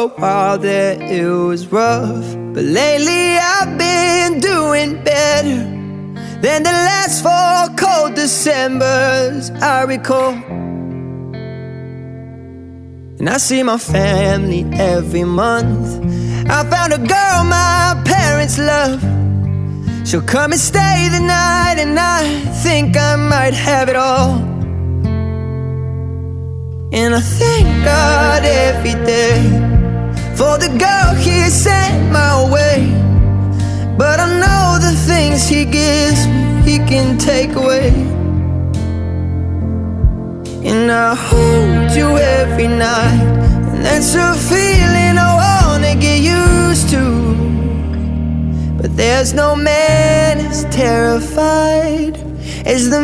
a while there it was rough, but lately I've been doing better than the last 4 cold Decembers I recall. And I see my family every month. I found a girl my parents love. She'll come and stay the night, and I think I might have it all. And I thank God every day for the girl He sent my way. But I know the things He gives me, He can take away. And I hold you every night, and that's a feeling I wanna get used to. But there's no man as terrified as the